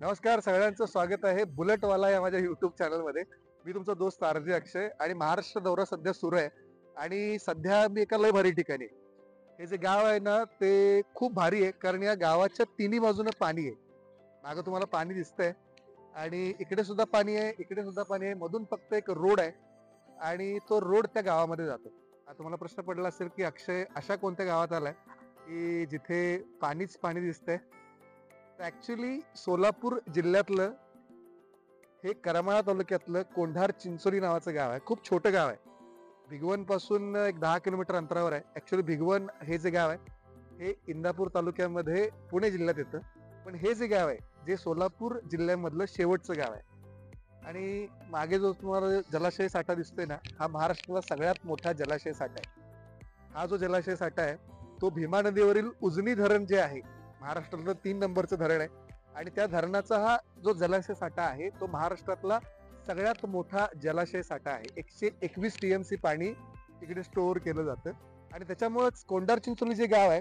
नमस्कार, सगळ्यांचं स्वागत आहे बुलेटवाला या माझ्या युट्यूब चॅनलमध्ये. मी तुमचा दोस्त आरजे अक्षय आणि महाराष्ट्र दौरा सध्या सुरू आहे. आणि सध्या मी एका लय भारी ठिकाणी आहे. हे जे गाव आहे ना ते खूप भारी आहे, कारण या गावाच्या तिन्ही बाजूने पाणी आहे. मागं तुम्हाला पाणी दिसतंय आणि इकडे सुद्धा पाणी आहे, इकडे सुद्धा पाणी आहे. मधून फक्त एक रोड आहे आणि तो रोड त्या गावामध्ये जातो. आता तुम्हाला प्रश्न पडला असेल की अक्षय अशा कोणत्या गावात आलाय की जिथे पाणीच पाणी दिसतंय. ऍक्च्युली सोलापूर जिल्ह्यातलं हे करमाळा तालुक्यातलं कोंढार चिंचोली नावाचं गाव आहे. खूप छोटं गाव आहे. भिगवण पासून एक 10 किलोमीटर अंतरावर आहे. ऍक्च्युली भिगवण हे जे गाव आहे हे इंदापूर तालुक्यामध्ये पुणे जिल्ह्यात येतं. पण हे जे गाव आहे जे सोलापूर जिल्ह्यामधलं शेवटचं गाव आहे. आणि मागे जो तुम्हाला जलाशय साठा दिसतोय ना, हा महाराष्ट्रातला सगळ्यात मोठा जलाशय साठा आहे. हा जो जलाशय साठा आहे तो भीमा नदीवरील उजनी धरण जे आहे महाराष्ट्रातलं 3 नंबरचं धरण आहे. आणि त्या धरणाचा हा जो जलाशय साठा आहे तो महाराष्ट्रातला सगळ्यात मोठा जलाशय साठा आहे. 121 TMC पाणी इकडे स्टोअर केलं जातं. आणि त्याच्यामुळेच कोंढार चिंचोली जे गाव आहे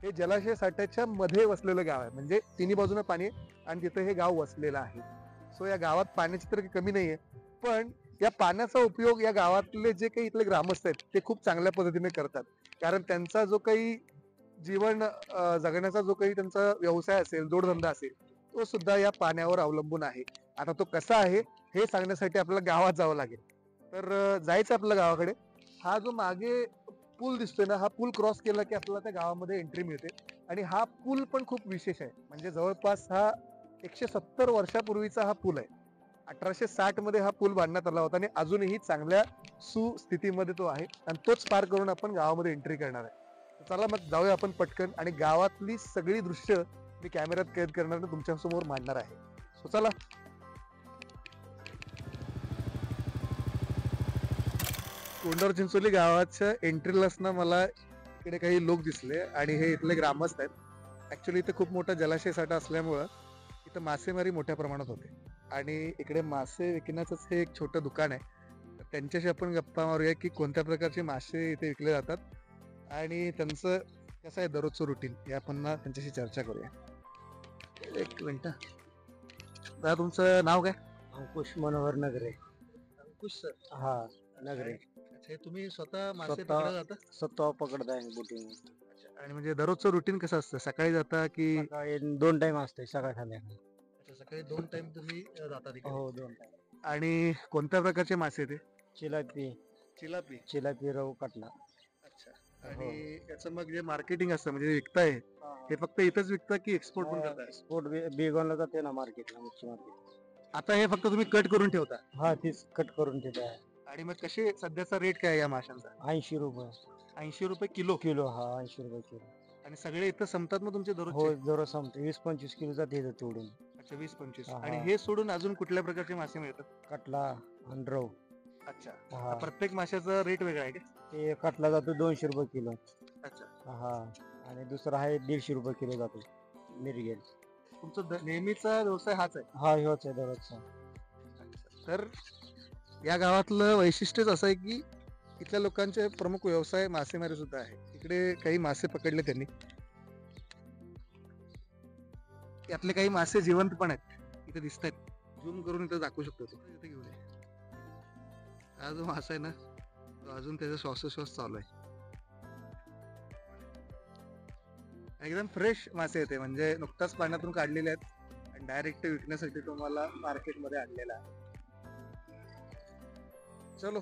हे जलाशय साठ्याच्या मध्ये वसलेलं गाव आहे. म्हणजे तिन्ही बाजूने पाणी आणि तिथे हे गाव वसलेलं आहे. सो या गावात पाण्याची तर कमी नाहीये. पण या पाण्याचा उपयोग या गावातले जे काही इथले ग्रामस्थ आहेत ते खूप चांगल्या पद्धतीने करतात. कारण त्यांचा जो काही जीवन जगण्याचा जो काही त्यांचा व्यवसाय असेल, जोडधंदा असेल, तो सुद्धा या पाण्यावर अवलंबून आहे. आता तो कसा आहे हे सांगण्यासाठी आपल्याला गावात जावं लागेल. तर जायचं आपल्या गावाकडे. हा जो मागे पूल दिसतोय ना, हा पूल क्रॉस केला की आपल्याला त्या गावामध्ये एंट्री मिळते. आणि हा पूल पण खूप विशेष आहे. म्हणजे जवळपास हा 170 वर्षापूर्वीचा हा पूल आहे. 1860 मध्ये हा पूल बांधण्यात आला होता आणि अजूनही चांगल्या सुस्थितीमध्ये तो आहे. आणि तोच पार करून आपण गावामध्ये एंट्री करणार आहे. चला मग जाऊया आपण पटकन आणि गावातली सगळी दृश्य मी कॅमेऱ्यात कैद करणार आणि तुमच्या समोर मांडणार आहे. सो चला. कोंढार चिंचोली गावाच्या एंट्रीलाच ना मला इकडे काही लोक दिसले आणि हे इथले ग्रामस्थ आहेत. ऍक्च्युली इथे खूप मोठा जलाशय साठा असल्यामुळं इथं मासेमारी मोठ्या प्रमाणात होते. आणि इकडे मासे विकण्याचंच हे एक छोटं दुकान आहे. तर त्यांच्याशी आपण गप्पा मारूया की कोणत्या प्रकारचे मासे इथे विकले जातात आणि त्यांचं कसं आहे दररोजचं रुटीन हे आपण ना त्यांच्याशी चर्चा करूया. एक मिनिट. दादा तुमचं नाव काय? अंकुश मनोहर नगरे. अंकुश सर. हा, नगरे. अच्छा, तुम्ही स्वतः मासे पकडा जाता? स्वतः पकडताय बोटिंग. आणि म्हणजे दररोजचं रुटीन कसं असतं? सकाळी जाता की? सकाळी 2 टाइम असते, सकाळ संध्याकाळी. अच्छा, सकाळी 2 टाइम तुम्ही जाता तिकडे. हो, 2 टाइम. आणि कोणत्या प्रकारचे मासे ते? चिलापी, चिलापी. चिलापी, रहू, कटला. अच्छा. आणि याचं मग जे मार्केटिंग असतं म्हणजे विकताय हे फक्त इथंच विकता की एक्सपोर्ट पण करताय? एक्सपोर्ट बेगोनला जाते ना मार्केटला, मच्छी मार्केट. आता हे फक्त तुम्ही कट करून ठेवता? हा, तीच कट करून ठेवता. आणि मग कसे सध्याचा रेट काय आहे या माशांचा? 80 रुपये 80 रुपये किलो? किलो. हा, 80 रुपये किलो. आणि सगळे इथं संपतात मग तुमचे हो, दररोजचे? जरा संपते. 20-25 किलो जाते इथं तोडून. अच्छा, 20-25. हा. आणि हे सोडून अजून कुठल्या प्रकारचे मासे मिळतात? कटला आणि रहू. अच्छा. हा. प्रत्येक माशाचा रेट वेगळा आहे का? ते कटला जातो 200 रुपये किलो. अच्छा. हा. आणि दुसरा आहे 150 रुपये किलो जातो मिरगेल. तुमचा नेहमीचा व्यवसाय हाच आहे? हा, ह्योच आहे दररोजचा. तर या गावातलं वैशिष्ट्यच असं आहे की इथल्या लोकांचे प्रमुख व्यवसाय मासेमारी सुद्धा आहे. इकडे काही मासे पकडले त्यांनी. यातले काही मासे जिवंत पण आहेत, इथे दिसत आहेत. झूम करून इथे दाखवू शकतो. इथे घेऊन ये. हा जो मासा आहे ना तो अजून त्याचा श्वासोश्वास चालू आहे. एकदम फ्रेश मासे येते, म्हणजे नुकताच पाण्यातून काढलेले आहेत आणि डायरेक्ट विकण्यासाठी तुम्हाला मार्केटमध्ये आणलेला आहे. चलो.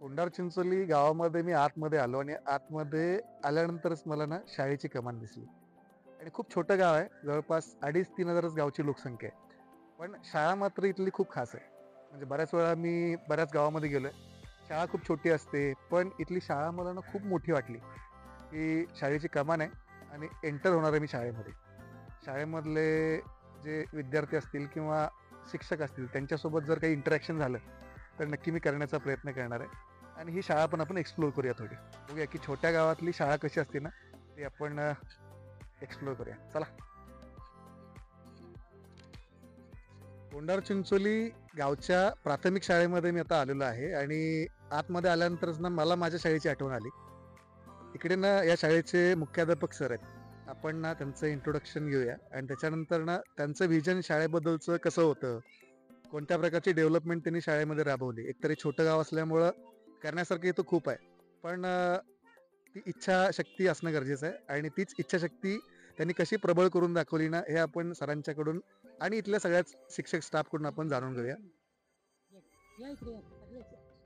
कोंढार चिंचोली गावामध्ये मी आतमध्ये आलो आणि आतमध्ये आल्यानंतरच मला ना शाळेची कमान दिसली. आणि खूप छोटं गाव आहे, जवळपास 2,500-3 हजारच गावची लोकसंख्या आहे. पण शाळा मात्र इथली खूप खास आहे. म्हणजे बऱ्याच वेळा मी बऱ्याच गावामध्ये गेलोय. शाळा खूप छोटी असते पण इथली शाळा मला ना खूप मोठी वाटली. की शाळेची कमान आहे आणि एंटर होणार आहे मी शाळेमध्ये. शाळेमधले जे विद्यार्थी असतील किंवा शिक्षक असतील त्यांच्यासोबत जर काही इंटरॅक्शन झालं तर नक्की मी करण्याचा प्रयत्न करणार आहे आणि ही शाळा पण आपण एक्सप्लोर करूया थोडी. बघूया की छोट्या गावातली शाळा कशी असते ना ती आपण एक्सप्लोर करूया. चला. कोंढार चिंचोली गावच्या प्राथमिक शाळेमध्ये मी आता आलेलो आहे आणि आतमध्ये आल्यानंतरच ना मला माझ्या शाळेची आठवण आली. इकडे ना या शाळेचे मुख्याध्यापक सर आहेत. आपण ना त्यांचं इंट्रोडक्शन घेऊया आणि त्याच्यानंतर ना त्यांचं व्हिजन शाळेबद्दलचं कसं होतं, कोणत्या प्रकारची डेव्हलपमेंट त्यांनी शाळेमध्ये राबवली. एकतरी छोटं गाव असल्यामुळं करण्यासारखं इथं खूप आहे, पण ती इच्छाशक्ती असणं गरजेचं आहे आणि तीच इच्छाशक्ती त्यांनी कशी प्रबळ करून दाखवली ना हे आपण सरांच्याकडून आणि इथल्या सगळ्याच शिक्षक स्टाफकडून आपण जाणून घेऊया.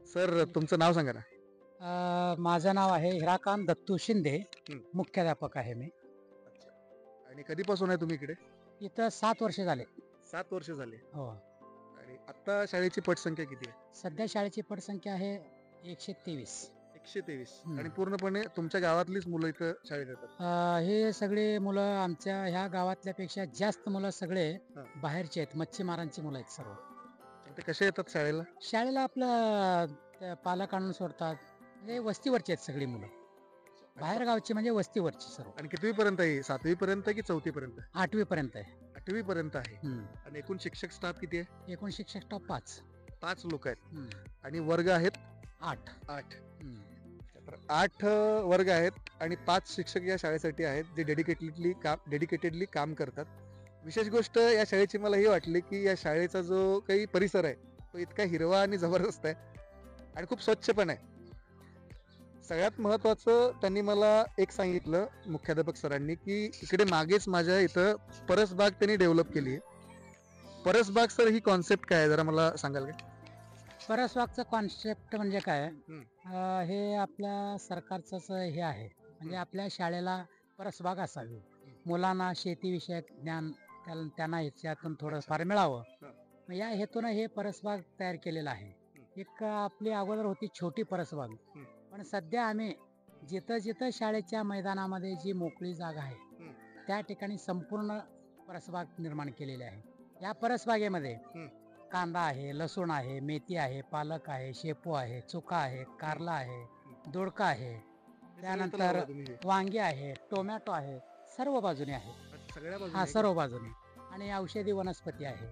सर तुमचं नाव सांगा ना. माझं नाव आहे हिराकांत दत्तू शिंदे. हं. मुख्याध्यापक आहे मी. आणि कधीपासून आहे तुम्ही इकडे? इथं 7 वर्ष झाले. 7 वर्ष झाले. हो. आणि आता शाळेची पटसंख्या किती आहे? सध्या शाळेची पटसंख्या आहे 123. 123. हं. आणि पूर्णपणे तुमच्या गावातलीच मुलं इथं शाळेत येतात? हे सगळे मुलं आमच्या ह्या गावातल्यापेक्षा जास्त मुलं सगळे हा. बाहेरचे आहेत, मच्छीमारांची मुलं आहेत सर्व. ते कसे येतात शाळेला? शाळेला आपलं पालक आणून सोडतात. म्हणजे वस्तीवरची आहेत सगळी मुलं. बाहेर गावची म्हणजे वस्तीवरची सर्व. आणि कितवी पर्यंत आहे? 7वी पर्यंत की 4थी पर्यंत? 8वी पर्यंत आहे. 8वी पर्यंत आहे. हं. आणि एकूण शिक्षक स्टाफ किती आहे? एकूण शिक्षक स्टाफ 5. 5 लोक आहेत. हं. आणि वर्ग आहेत 8. 8. हं. तर 8 वर्ग आहेत आणि 5 शिक्षक या शाळेसाठी आहेत जे डेडिकेटेडली काम करतात. विशेष गोष्ट या शाळेची मला ही वाटली की या शाळेचा जो काही परिसर आहे तो इतका हिरवा आणि जबरदस्त आहे आणि खूप स्वच्छ पण आहे. सगळ्यात महत्वाचं त्यांनी मला एक सांगितलं मुख्याध्यापक सरांनी की इकडे मागेच माझ्या इथं परसबाग त्यांनी डेव्हलप केली आहे. परसबाग सर ही कॉन्सेप्ट काय आहे जरा मला सांगाल का? परसबागचं कॉन्सेप्ट म्हणजे काय? हं. हे आपल्या सरकारचंच हे आहे. म्हणजे आपल्या शाळेला परसबाग असावी. मुलांना शेतीविषयक ज्ञान त्यांना ह्याच्यातून थोडंफार मिळावं. हं. मग या हेतूनं हे परसबाग तयार केलेलं आहे. एक आपली अगोदर होती छोटी परसबाग. हं. पण सध्या आम्ही जिथं जिथं शाळेच्या मैदानामध्ये जी मोकळी जागा आहे त्या ठिकाणी संपूर्ण परसबाग निर्माण केलेली आहे. या परसबागेमध्ये कांदा आहे, लसूण आहे, मेथी आहे, पालक आहे, शेपू आहे, चुका आहे, कारला आहे, दोडका आहे, त्यानंतर वांगी आहे, टोमॅटो आहे, सर्व बाजूने आहे. सगळ्या हा बाजूने सर्व बाजूने. आणि औषधी वनस्पती आहे.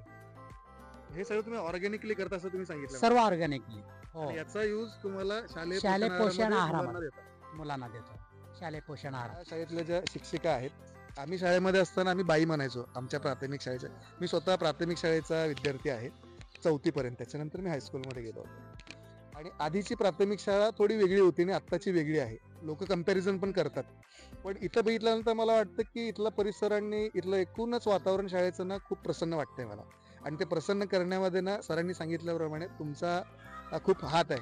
हे सगळं तुम्ही ऑर्गॅनिकली करता असं तुम्ही सांगितलं. सर्व ऑर्गॅनिकली. हो. आणि याचा यूज तुम्हाला शालेय शालेय पोषण आहारामध्ये मुलांना देतात. मुलांना देतो. शालेय पोषण आहार. या शाळेतल्या ज्या शिक्षिका आहेत आम्ही शाळेमध्ये असताना आम्ही बाई म्हणायचो आमच्या प्राथमिक शाळेच्या. मी स्वतः प्राथमिक शाळेचा विद्यार्थी आहे 4थी पर्यंत. त्याच्यानंतर मी हायस्कूलमध्ये गेलो होतो. आणि आधीची प्राथमिक शाळा थोडी वेगळी होती आणि आत्ताची वेगळी आहे. लोक कम्पॅरिझन पण करतात. पण इथं बघितल्यानंतर मला वाटतं की इथला परिसर आणि इथलं एकूणच वातावरण शाळेचं ना खूप प्रसन्न वाटतंय मला. आणि ते प्रसन्न करण्यामध्ये ना सरांनी सांगितल्याप्रमाणे तुमचा खूप हात आहे.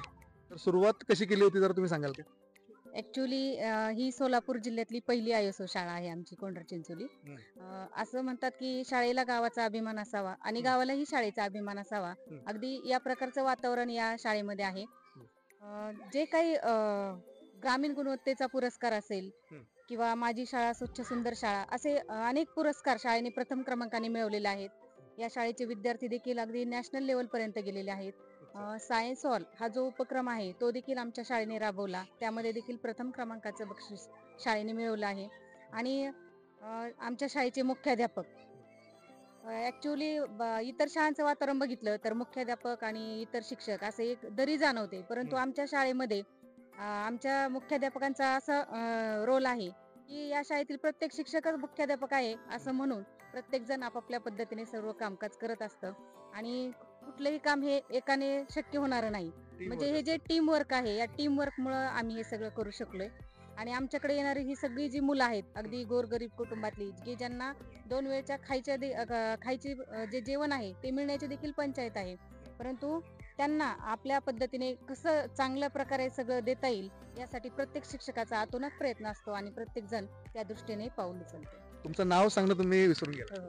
तर सुरुवात कशी केली होती जर तुम्ही सांगाल का? ऍक्च्युली ही सोलापूर जिल्ह्यातली पहिली ISO शाळा आहे आमची कोंढार चिंचोली. असं म्हणतात की शाळेला गावाचा अभिमान असावा आणि गावालाही शाळेचा अभिमान असावा. अगदी या प्रकारचं वातावरण या शाळेमध्ये आहे. जे काही ग्रामीण गुणवत्तेचा पुरस्कार असेल किंवा माझी शाळा स्वच्छ सुंदर शाळा असे अनेक पुरस्कार शाळेने प्रथम क्रमांकाने मिळवलेले आहेत. या शाळेचे विद्यार्थी देखील अगदी नॅशनल लेवल पर्यंत गेलेले आहेत. सायन्स हॉल हा जो उपक्रम आहे तो देखील आमच्या शाळेने राबवला. त्यामध्ये देखील प्रथम क्रमांकाचं बक्षीस शाळेने मिळवलं आहे. आणि आमच्या शाळेचे मुख्याध्यापक ऍक्च्युली इतर शाळांचं वातावरण बघितलं तर मुख्याध्यापक आणि इतर शिक्षक असे एक दरी जाणवते. परंतु आमच्या शाळेमध्ये आमच्या मुख्याध्यापकांचा असा रोल आहे की या शाळेतील प्रत्येक शिक्षकच मुख्याध्यापक आहे असं म्हणून प्रत्येक जण आपापल्या पद्धतीने सर्व कामकाज करत असतं. आणि कुठलंही काम हे एकाने शक्य होणार नाही. म्हणजे हे जे टीम वर्क आहे या टीम वर्क मुळे आम्ही हे सगळं करू शकलोय. आणि आमच्याकडे येणारी ही सगळी जी मुलं आहेत अगदी गोरगरीब कुटुंबातली की ज्यांना 2 वेळच्या खायची जे जेवण आहे ते मिळण्याची देखील पंचायत आहे. परंतु त्यांना आपल्या पद्धतीने कसं चांगल्या प्रकारे सगळं देता येईल यासाठी प्रत्येक शिक्षकाचा आतोनात प्रयत्न असतो आणि प्रत्येक जण त्या दृष्टीने पाऊल उचलतो. तुमचं नाव सांगणं तुम्ही विसरून गेला.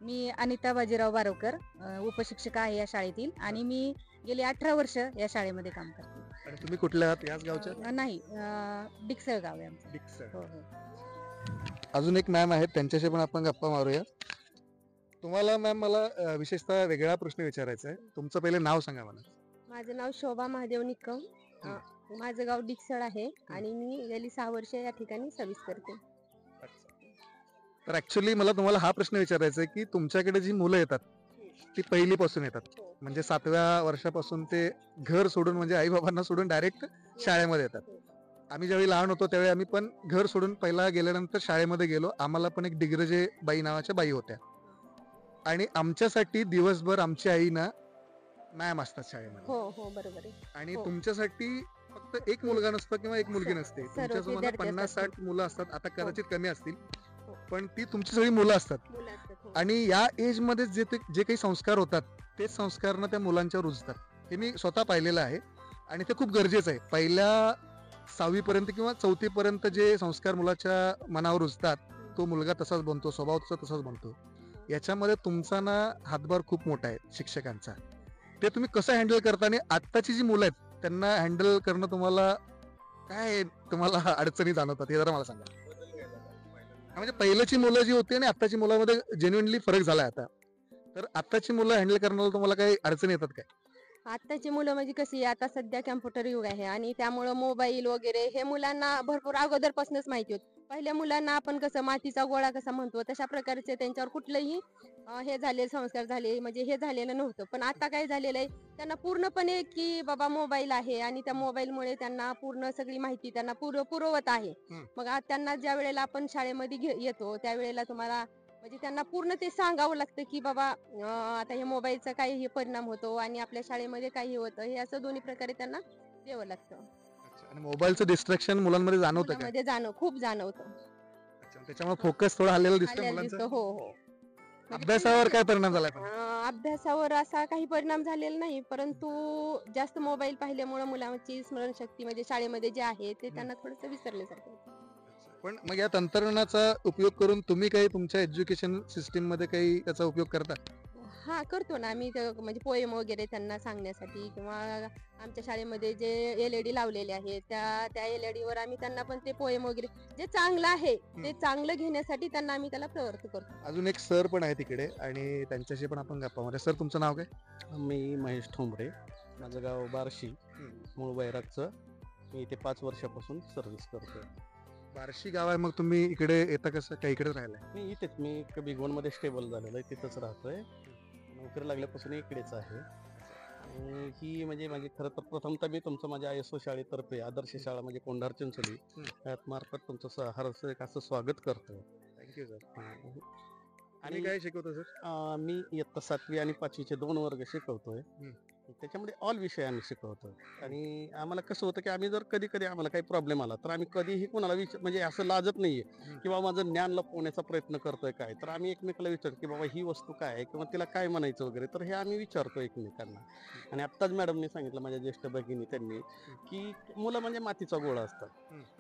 मी अनिता बाजीराव बारोकर उपशिक्षिका आहे या शाळेतील आणि मी गेली 18 वर्ष या शाळेमध्ये काम करते. आणि तुम्ही कुठल्या आहात? याच गावच्या? नाही, डिकसळ गाव आहे आमचं. डिकसळ. हो. अजून एक मॅम आहेत त्यांच्याशी पण आपण गप्पा मारूया. तुम्हाला मॅम मला विशेषतः वेगळा प्रश्न विचारायचा आहे. तुमचं पहिले नाव सांगा मला. माझं नाव शोभा महादेव निकम. माझं गाव डिकसळ आहे आणि मी गेली 6 वर्ष या ठिकाणी सर्व्हिस करते. तर ऍक्च्युली मला तुम्हाला हा प्रश्न विचारायचा आहे की तुमच्याकडे जी मुलं येतात ती पहिलीपासून येतात, म्हणजे 7व्या वर्षापासून ते घर सोडून म्हणजे आई बाबांना सोडून डायरेक्ट शाळेमध्ये येतात. आम्ही ज्यावेळी लहान होतो त्यावेळी आम्ही पण घर सोडून पहिला गेल्यानंतर शाळेमध्ये गेलो. आम्हाला पण एक डिग्रजे बाई नावाच्या बाई होत्या आणि आमच्यासाठी दिवसभर आमची आई ना मॅम असतात शाळेमध्ये. हो हो बरोबर आहे. आणि हो. तुमच्यासाठी फक्त एक मुलगा नसतो किंवा एक मुलगी नसते, सर्व तुमच्यासोबत विद्यार्थी 50-60 मुलं असतात. आता कदाचित कमी असतील, हो. पण ती तुमची सगळी मुलं असतात. मुलं असतात, हो. आणि या एज मध्ये जे काही संस्कार होतात तेच संस्कार ना त्या मुलांच्यावर रुजतात. हे मी स्वतः पाहिलेलं आहे आणि ते खूप गरजेचं आहे. पहिल्या 6वी पर्यंत किंवा 4थी पर्यंत जे संस्कार मुलाच्या मनावर रुजतात तो मुलगा तसाच बनतो, स्वभाव तसाच बनतो. याच्यामध्ये तुमचा ना हातभार खूप मोठा आहे शिक्षकांचा. ते तुम्ही कसं हँडल करता आणि आत्ताची जी मुलं आहेत त्यांना हँडल करणं तुम्हाला काय तुम्हाला अडचणी जाणवतात हे जरा मला सांगा. म्हणजे पहिल्याची मुलं जी होती आणि आत्ताची मुलांमध्ये जेन्युइनली फरक झालाय आता. तर आत्ताची मुलं हँडल करण्याला तुम्हाला काही अडचणी येतात काय? आताची मुलं म्हणजे कशी आता सध्या कॅम्प्युटर युग आहे आणि त्यामुळं मोबाईल वगैरे हे मुलांना भरपूर अगोदरपासूनच माहिती होत. पहिल्या मुलांना आपण कसं मातीचा गोळा कसा म्हणतो तशा प्रकारचे त्यांच्यावर कुठलंही हे झाले संस्कार झाले म्हणजे हे झालेलं नव्हतं. पण आता काय झालेलं आहे त्यांना पूर्णपणे की बाबा मोबाईल आहे आणि त्या मोबाईलमुळे त्यांना पूर्ण सगळी माहिती त्यांना पुरवत आहे. मग आज त्यांना ज्या वेळेला आपण शाळेमध्ये येतो त्यावेळेला तुम्हाला म्हणजे त्यांना पूर्ण ते सांगावं लागतं की बाबा आता हे मोबाईलचा काय हे परिणाम होतो आणि आपल्या शाळेमध्ये काही होतं हे असं दोन्ही प्रकारे त्यांना द्यावं लागतं. आणि मोबाईलचं डिस्ट्रॅक्शन मुलांमध्ये जाणवतं का? मुलांमध्ये खूप जाणवतं. त्याच्यामुळे फोकस थोडा हल्लेला दिसतो हल्ल्याला मुलांचा. दिसतं, हो हो. म्हणजे अभ्यासावर काय परिणाम झालाय पण? अभ्यासावर असा काही परिणाम झालेला नाही, परंतु जास्त मोबाईल पाहिल्यामुळे मुलांची स्मरणशक्ती म्हणजे शाळेमध्ये जे आहे ते त्यांना थोडंसं विसरल्यासारखं होतं. पण मग या तंत्रज्ञानाचा उपयोग करून तुम्ही काही तुमच्या एज्युकेशन सिस्टीम मध्ये काही त्याचा उपयोग करता? हा करतो ना आम्ही म्हणजे पोएम वगैरे त्यांना सांगण्यासाठी किंवा आमच्या शाळेमध्ये जे LED लावलेले आहेत त्या LED वर आम्ही त्यांना पण ते पोएम वगैरे जे चांगलं आहे ते चांगलं घेण्यासाठी त्यांना आम्ही त्याला प्रवृत्त करतो. अजून एक सर पण आहे तिकडे आणि त्यांच्याशी पण आपण गप्पा मारूया. सर तुमचं नाव काय? मी महेश ठोंबरे, माझं गाव बार्शी, मूळ बैरागचं. मी इथे 5 वर्षापासून सर्व्हिस करतोय. बार्शी गाव आहे, मग तुम्ही इकडे येता कसं काय? इकडेच राहिलाय? मी इथेच, मी भिगवणमध्ये स्टेबल झालेलो आहे, तिथंच राहतोय. नोकरी लागल्यापासून इकडेच आहे. आणि ही म्हणजे माझी खरं तर प्रथमतः मी तुमचं माझ्या ISO शाळेतर्फे आदर्श शाळा म्हणजे कोंढार चिंचोली यात मार्फत तुमचं हार्दिक असं स्वागत करतोय. Thank you sir. आणि आणि काय शिकवतो सर? मी इयत्ता 7वी आणि 5वीचे 2 वर्ग शिकवतोय. त्याच्यामध्ये ऑल विषय आम्ही शिकवतो. आणि आम्हाला कसं होतं की आम्ही जर कधी आम्हाला काही प्रॉब्लेम आला तर आम्ही कधीही कोणाला म्हणजे असं लाजत नाहीये की बाबा माझं ज्ञान लपवण्याचा प्रयत्न करतोय काय, तर आम्ही एकमेकाला विचारतो की बाबा ही वस्तू काय आहे किंवा तिला काय म्हणायचं वगैरे, तर हे आम्ही विचारतो एकमेकांना. आणि आत्ताच मॅडमने सांगितलं माझ्या ज्येष्ठ भगिनी त्यांनी की मुलं म्हणजे मातीचा गोळा असतात.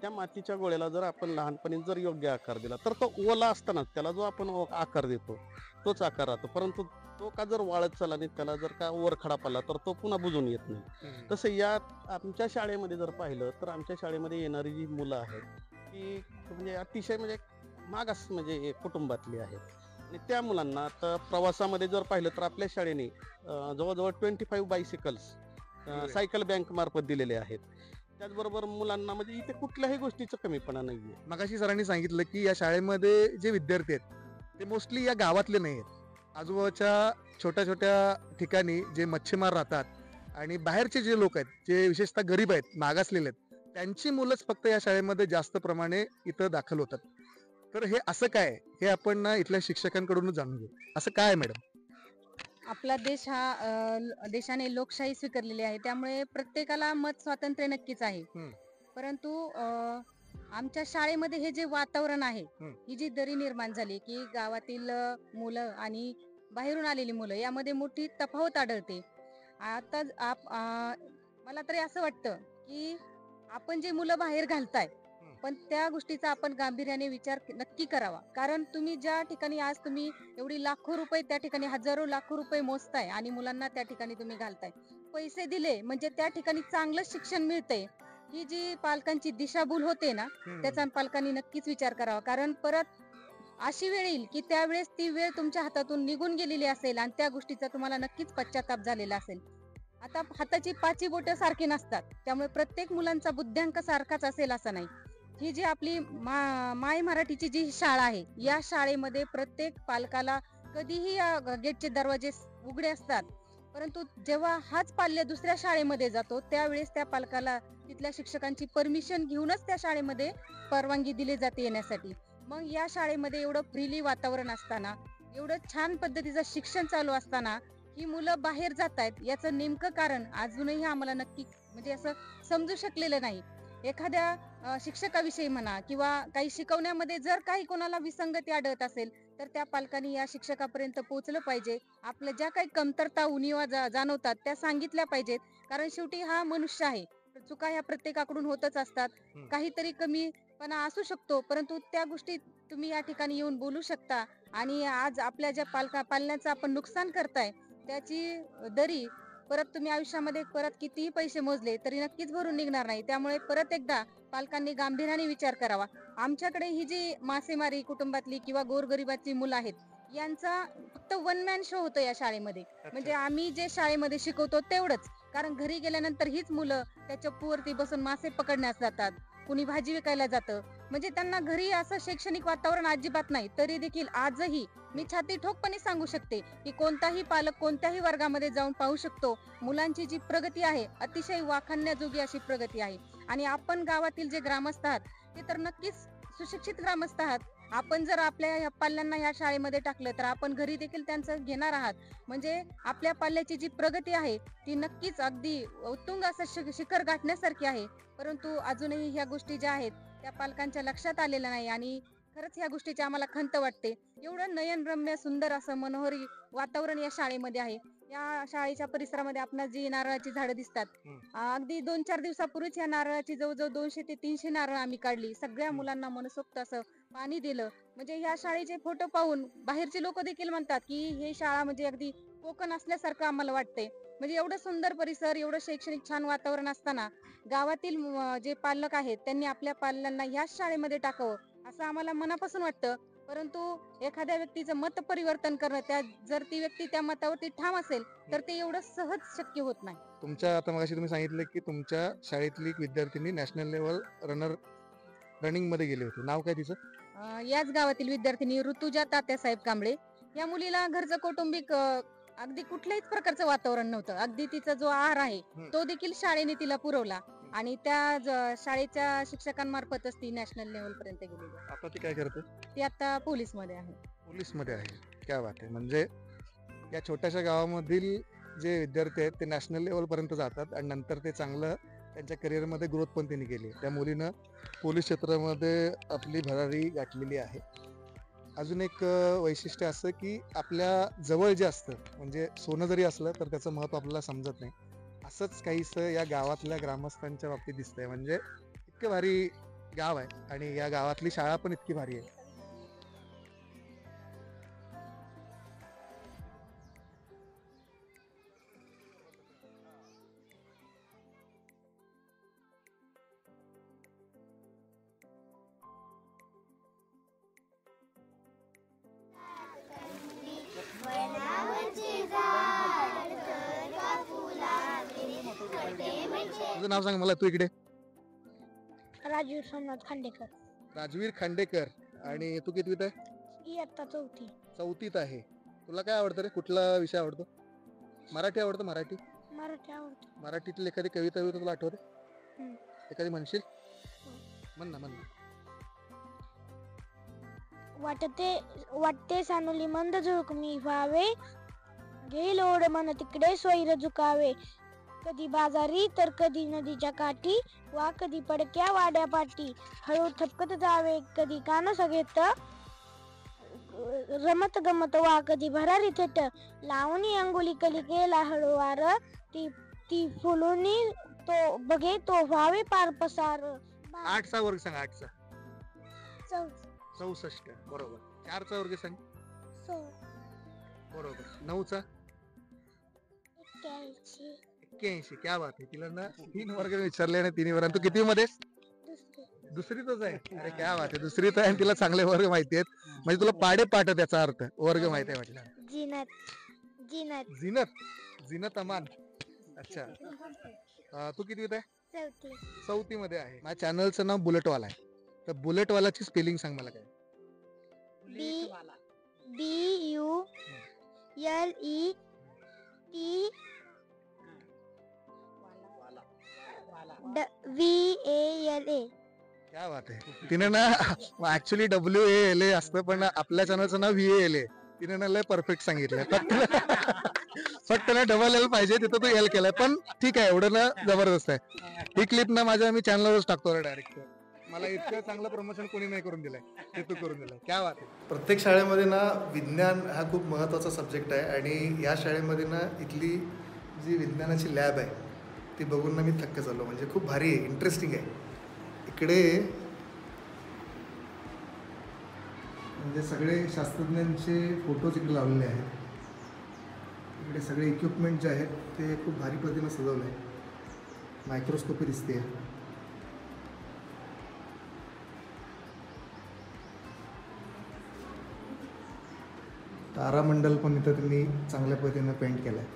त्या मातीच्या गोळ्याला जर आपण लहानपणी जर योग्य आकार दिला तर तो ओला असतानाच त्याला जो आपण आकार देतो तोच आकार राहतो. परंतु तो का जर वाळत चालला आणि त्याला जर का वर खडाप आला तर तो पुन्हा बुजून येत नाही. तसं या आमच्या शाळेमध्ये जर पाहिलं तर आमच्या शाळेमध्ये येणारी जी मुलं आहेत ती म्हणजे अतिशय म्हणजे मागास म्हणजे कुटुंबातली आहेत. आणि त्या मुलांना आता प्रवासामध्ये जर पाहिलं तर आपल्या शाळेने जवळजवळ 25 बायसिकल्स सायकल बँक मार्फत दिलेले आहेत. त्याचबरोबर मुलांना म्हणजे इथे कुठल्याही गोष्टीचा कमीपणा नाहीये. मगाशी सरांनी सांगितलं की या शाळेमध्ये जे विद्यार्थी आहेत ते मोस्टली या गावातले नाही आहेत. आजूबाजूच्या छोट्या छोट्या ठिकाणी जे मच्छीमार राहतात आणि बाहेरचे जे लोक आहेत जे विशेषतः गरीब आहेत, मागासलेले आहेत, त्यांची मुलंच फक्त या शाळेमध्ये जास्त प्रमाणे इथं दाखल होतात. तर हे असं काय हे आपण ना इथल्या शिक्षकांकडून जाणून घेऊ. असं काय मॅडम? आपला देश हा देशाने लोकशाही स्वीकारलेली आहे त्यामुळे प्रत्येकाला मत स्वातंत्र्य नक्कीच आहे. परंतु आमच्या शाळेमध्ये हे जे वातावरण आहे ही जी दरी निर्माण झाली की गावातील मुलं आणि बाहेरून आलेली मुलं यामध्ये मोठी तफावत आढळते. आता मला तरी असं वाटतं की आपण जे मुलं बाहेर घालताय पण त्या गोष्टीचा आपण गांभीर्याने विचार नक्की करावा. कारण तुम्ही ज्या ठिकाणी आज तुम्ही एवढी लाखो रुपये त्या ठिकाणी हजारो लाखो रुपये मोजताय आणि मुलांना त्या ठिकाणी तुम्ही घालताय, पैसे दिले म्हणजे त्या ठिकाणी चांगलं शिक्षण मिळतंय, ही जी पालकांची दिशाभूल होते ना त्याचा पालकांनी नक्कीच विचार करावा. कारण परत अशी वेळ येईल की त्यावेळेस ती वेळ तुमच्या हातातून निघून गेलेली असेल आणि त्या गोष्टीचा तुम्हाला नक्कीच पश्चाताप झालेला असेल. आता हाताची पाची बोटं सारखी नसतात, त्यामुळे प्रत्येक मुलांचा बुद्ध्यांक सारखाच असेल असं नाही. ही जी आपली माय मराठीची जी शाळा आहे, या शाळेमध्ये प्रत्येक पालकाला कधीही या गेटचे दरवाजे उघडे असतात. परंतु जेव्हा हाच पाल्य दुसऱ्या शाळेमध्ये जातो त्यावेळेस त्या पालकाला तिथल्या शिक्षकांची परमिशन घेऊनच त्या शाळेमध्ये परवानगी दिली जाते येण्यासाठी. मग या शाळेमध्ये एवढं फ्रीली वातावरण असताना, एवढं छान पद्धतीचं शिक्षण चालू असताना ही मुलं बाहेर जात आहेत, याचं नेमकं कारण अजूनही आम्हाला नक्की म्हणजे असं समजू शकलेलं नाही. एखाद्या शिक्षकाविषयी म्हणा किंवा काही शिकवण्यामध्ये जर काही कोणाला विसंगती आढळत असेल तर त्या पालकांनी या शिक्षकापर्यंत पोहोचलं पाहिजे. आपल्या ज्या काही कमतरता उणिवा जाणवतात त्या सांगितल्या पाहिजेत, कारण शेवटी हा मनुष्य आहे. चुका ह्या प्रत्येकाकडून होतच असतात. काहीतरी कमीपणा असू शकतो, परंतु त्या गोष्टी तुम्ही या ठिकाणी येऊन बोलू शकता. आणि आज आपल्या ज्या पालण्याचं आपण नुकसान करताय त्याची दरी परत तुम्ही आयुष्यामध्ये परत कितीही पैसे मोजले तरी नक्कीच भरून निघणार नाही. त्यामुळे परत एकदा पालकांनी गांभीर्याने विचार करावा. आमच्याकडे ही जी मासेमारी कुटुंबातली किंवा गोरगरिबाची मुलं आहेत, यांचा फक्त वन मॅन शो होतो या शाळेमध्ये. म्हणजे आम्ही जे शाळेमध्ये शिकवतो तेवढंच, कारण घरी गेल्यानंतर हीच मुलं त्या चप्पूवरती बसून मासे पकडण्यास जातात, कुणी भाजी विकायला जातं. म्हणजे त्यांना घरी असं शैक्षणिक वातावरण अजिबात नाही. तरी देखील आजही मी छाती ठोकपणे सांगू शकते की कोणताही पालक कोणत्याही वर्गामध्ये जाऊन पाहू शकतो, मुलांची जी प्रगती आहे अतिशय वाखाणण्याजोगी अशी प्रगती आहे. आणि आपण गावातील जे ग्रामस्थ आहात ते तर नक्कीच सुशिक्षित ग्रामस्थ आहात. आपण जर आपल्या पाल्यांना ह्या शाळेमध्ये टाकलं तर आपण घरी देखील त्यांचं घेणार आहात. म्हणजे आपल्या पाल्याची जी प्रगती आहे ती नक्कीच अगदी उत्तुंग असं शिखर गाठण्यासारखी आहे. परंतु अजूनही ह्या गोष्टी ज्या आहेत त्या पालकांच्या लक्षात आलेल्या नाही आणि खरंच ह्या गोष्टीची आम्हाला खंत वाटते. एवढं नयनरम्य सुंदर असं मनोहरी वातावरण या शाळेमध्ये आहे. या शाळेच्या परिसरामध्ये आपणास जी नारळाची झाडं दिसतात, अगदी 2-4 दिवसापूर्वीच या नारळाची जवळजवळ 200 ते 300 नारळ आम्ही काढली. सगळ्या मुलांना मनसोक्त असं पाणी दिलं. म्हणजे या शाळेचे फोटो पाहून बाहेरचे लोक देखील म्हणतात की हे शाळा म्हणजे अगदी कोकण असल्यासारखं आम्हाला वाटतंय. म्हणजे एवढं सुंदर परिसर, एवढं शैक्षणिक छान वातावरण असताना गावातील जे पालक आहेत त्यांनी आपल्या पाल्यांना ह्याच शाळेमध्ये टाकावं असं आम्हाला मनापासून वाटतं. परंतु एखाद्या व्यक्तीचं मत परिवर्तन करणं, जर ती व्यक्ती त्या मतावरती ठाम असेल तर ते एवढं सहज शक्य होत नाही. तुमच्या आता मगाशी तुम्ही सांगितलं की तुमच्या शाळेतली एक विद्यार्थिनी नॅशनल लेवल रनिंग मध्ये गेली होती. नाव काय तिचं? याच गावातील विद्यार्थिनी ऋतुजा तात्यासाहेब कांबळे. या मुलीला घरचं कौटुंबिक अगदी कुठल्याच प्रकारचं वातावरण नव्हतं. अगदी तिचा जो आहार आहे तो देखील शाळेने तिला पुरवला आणि त्या शाळेच्या शिक्षकांमार्फतच ती नॅशनल लेवल पर्यंत गेलेली आहे. आता ती काय करते? ती आता पोलीस मध्ये आहे. पोलीस मध्ये आहे. क्या बात आहे. म्हणजे या छोट्याशा गावामधील जे विद्यार्थी आहेत ते नॅशनल लेवल पर्यंत जातात आणि नंतर ते चांगलं त्यांच्या करिअर मध्ये ग्रोथ पण त्यांनी केली. त्या मुलीनं पोलीस क्षेत्रामध्ये आपली भरारी गाठलेली आहे. अजून एक वैशिष्ट्य असं की आपल्या जवळ जे असतं, म्हणजे सोनं जरी असलं तर त्याचं महत्व आपल्याला समजत नाही. असंच काहीसं या गावातल्या ग्रामस्थांच्या बाबतीत दिसतंय. म्हणजे इतकं भारी गाव आहे आणि या गावातली शाळा पण इतकी भारी आहे. तुझं नाव सांग मला. तू इकडे. राजीव सोमनाथ खांडेकर. राजवीर खांडेकर. आणि तू कितवीत आहे? इयत्ता चौथी. चौथीत आहे. तुला काय आवडतं रे? कुठला विषय आवडतो? मराठी आवडतं? मराठी मराठी आवडते. मराठीतली एखादी कविता तुला आठवते? हम्म. एखादी म्हणशील? म्हण ना, म्हण ना. वाटते सानुली मंद झुळकमी व्हावे, घेईल ओढ मन तिकडे स्वैर झुकावे. कधी बाजारी तर कधी नदीच्या काठी, वा कधी पडक्या वाड्या पाठी. हळू थपकत जावे कधी कान सगेत, रमत गमत वा कधी भरारी थेट. लावणी अंगुली कली केला हळूवार, ती फुलुनी तो बघे तो व्हावे पार पसार. 8चा वर्ग सांग. 8चा. 64. बरोबर. 4चा वर्ग सांग. बरोबर. 9चा. 81. 81. क्या बात आहे. तिला ना 3 वर्ग विचारले आणि 3 वर्ग. तू किती मध्ये? दुसरीतच आहे. अरे क्या बात आहे, दुसरीत आहे आणि तिला चांगले वर्ग माहिती आहेत. म्हणजे तुला पाडे पाठ त्याचा अर्थ वर्ग माहिती आहे म्हटलं. जिनत जिनत जिनत जिनत अमान. अच्छा. तू कितवीत आहे? चौथी. चौथी मध्ये आहे. माझ्या चॅनलचं नाव बुलेटवाला आहे. तर बुलेटवालाची स्पेलिंग सांग मला काय? BULETVALA. क्या बात आहे. तिने ना ऍक्च्युली WALA असतं पण आपल्या चॅनलचं नाव VALA. तिने ना लय परफेक्ट सांगितलंय. फक्त ना डबल एल पाहिजे तिथं तू एल केलाय पण ठीक आहे एवढं ना जबरदस्त आहे. ही क्लिप ना माझ्या मी चॅनलवरच टाकतो डायरेक्ट. मला इतकं चांगलं प्रमोशन कोणी नाही करून दिलंय ते तू करून दिलंय. क्या बात आहे. प्रत्येक शाळेमध्ये ना विज्ञान हा खूप महत्त्वाचा सब्जेक्ट आहे आणि या शाळेमध्ये ना इथली जी विज्ञानाची लॅब आहे ती बघून ना मी थक्क झालो. म्हणजे खूप भारी आहे, इंटरेस्टिंग आहे. इकडे म्हणजे सगळे शास्त्रज्ञांचे फोटोज इकडे लावलेले आहेत. इकडे सगळे इक्विपमेंट जे आहेत ते खूप भारी पद्धतीने सजवलं आहे. मायक्रोस्कोपी दिसते. तारामंडल पण इथं त्यांनी चांगल्या पद्धतीनं पेंट केलं आहे.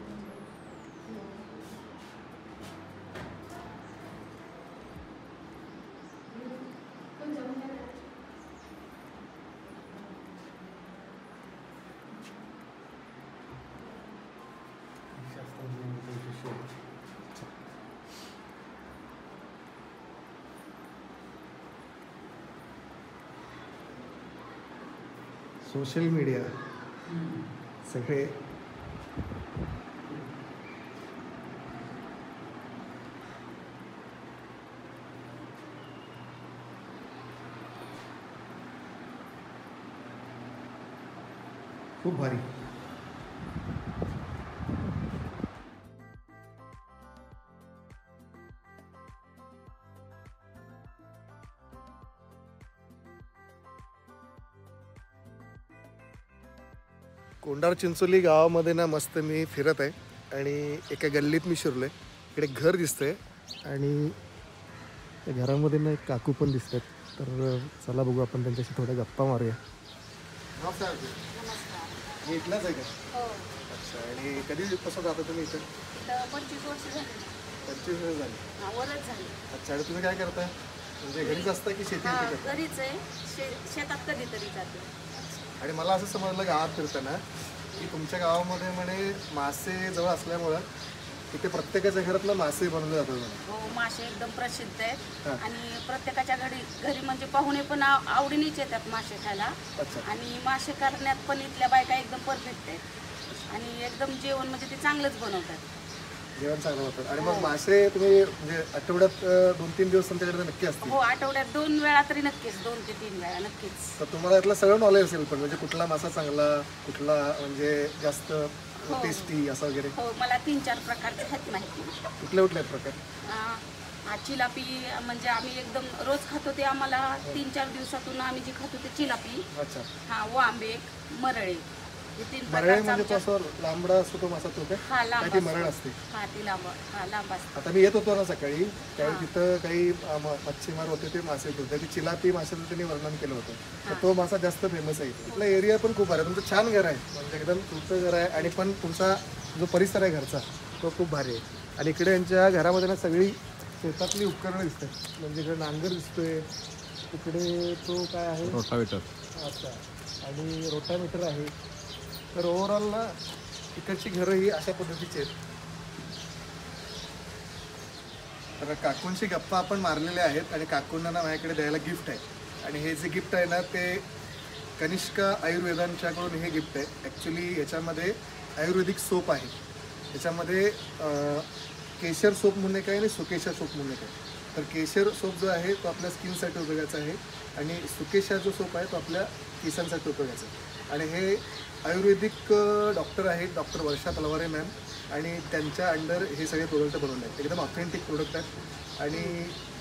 सोशल मीडिया सगळे खूप भारी. कोंडार चिंचोली गावामध्ये ना मस्त मी फिरत आहे आणि एका गल्लीत मी शिरलो आहे. इकडे घर दिसतंय आणि त्या घरामध्ये ना एक काकू पण दिसतात. तर चला बघू आपण त्यांच्याशी थोड्या गप्पा मारूया. मी इथलाच आहे का? अच्छा. आणि कधीपासून राहता तुम्ही इथे? 25 वर्ष झाली. 25 वर्ष झाली. वरच झाली. अच्छा. आणि तुम्ही काय करताय? म्हणजे घरीच असता की शेती करता? घरीच आहे. शेतात कधीतरी जाते. आणि मला असं समजलं गावात फिरताना की तुमच्या गावामध्ये म्हणे मासे जवळ असल्यामुळं इथे प्रत्येकाच्या घरातलं मासे बनवले जातात म्हणे. हो, मासे एकदम प्रसिद्ध आहेत हां. आणि प्रत्येकाच्या घरी म्हणजे पाहुणे पण आवडीनेच येतात मासे खायला. अच्छा. आणि मासे करण्यात पण इथल्या बायका एकदम परफेक्ट आहेत आणि एकदम जेवण म्हणजे ते चांगलंच बनवतात. जेवण चांगलं होतं. आणि मग मासे तुम्ही म्हणजे आठवड्यात 2-3 दिवस तुमच्याकडे नक्की असतील? हो, आठवड्यात 2 वेळा तरी नक्कीच, 2 ते 3 वेळा नक्कीच. तर तुम्हाला यातलं सगळं नॉलेज असेल पण म्हणजे कुठला मासा चांगला, कुठला म्हणजे जास्त टेस्टी असं वगैरे? हो, मला 3-4 प्रकारचे आहेत माहिती. कुठले कुठले आहेत प्रकार? चिलापी म्हणजे आम्ही एकदम रोज खातो ते आम्हाला 3-4 दिवसातून आम्ही जे खातो ते चिलापी. अच्छा. हा, वांबे, मरळे, हे 3 मरळे प्रकारचे म्हणजे तो आमच्या. असं लांबडा असतो तो मासा तो काय? हा, लांब काय ती असतो. मरळ असते? हा, ती लांब असते. आता मी येत होतो ना सकाळी त्यावेळी तिथं काही मच्छीमार होते ते मासे होते. ती चिलापी माशाचं त्यांनी वर्णन केलं होतं. तर तो मासा जास्त फेमस आहे. इथला एरिया पण खूप भारी आहे. तुमचं छान घर आहे म्हणजे एकदम तुमचं घर आहे आणि पण तुमचा जो परिसर आहे घरचा तो खूप भारी आहे. आणि इकडे यांच्या घरामध्ये ना सगळी शेतातली उपकरणं दिसतात. म्हणजे इकडे नांगर दिसतोय, इकडे तो काय आहे रोटावेटर. अच्छा. आणि रोटामीटर आहे. तर ओव्हरऑल ना इकडची घरं ही अशा पद्धतीची आहेत. तर काकूंशी गप्पा आपण मारलेल्या आहेत आणि काकूंना ना माझ्याकडे द्यायला गिफ्ट आहे. आणि हे जे गिफ्ट आहे ना ते कनिष्का आयुर्वेदांच्याकडून हे गिफ्ट आहे. ॲक्च्युली याच्यामध्ये आयुर्वेदिक सोप आहे. याच्यामध्ये केशर सोप म्हणून एक आहे आणि सुकेशा सोप म्हणून एक आहे. तर केशर सोप जो आहे तो आपल्या स्किनसाठी उपयोगाचा आहे आणि सुकेशा जो सोप आहे तो आपल्या केसांसाठी उपयोगाचा आहे. आणि हे आयुर्वेदिक डॉक्टर आहेत, डॉक्टर वर्षा तलवारे मॅम, आणि त्यांच्या अंडर हे सगळे प्रोडक्ट बनवले आहेत. एकदम ऑथेंटिक प्रोडक्ट आहेत आणि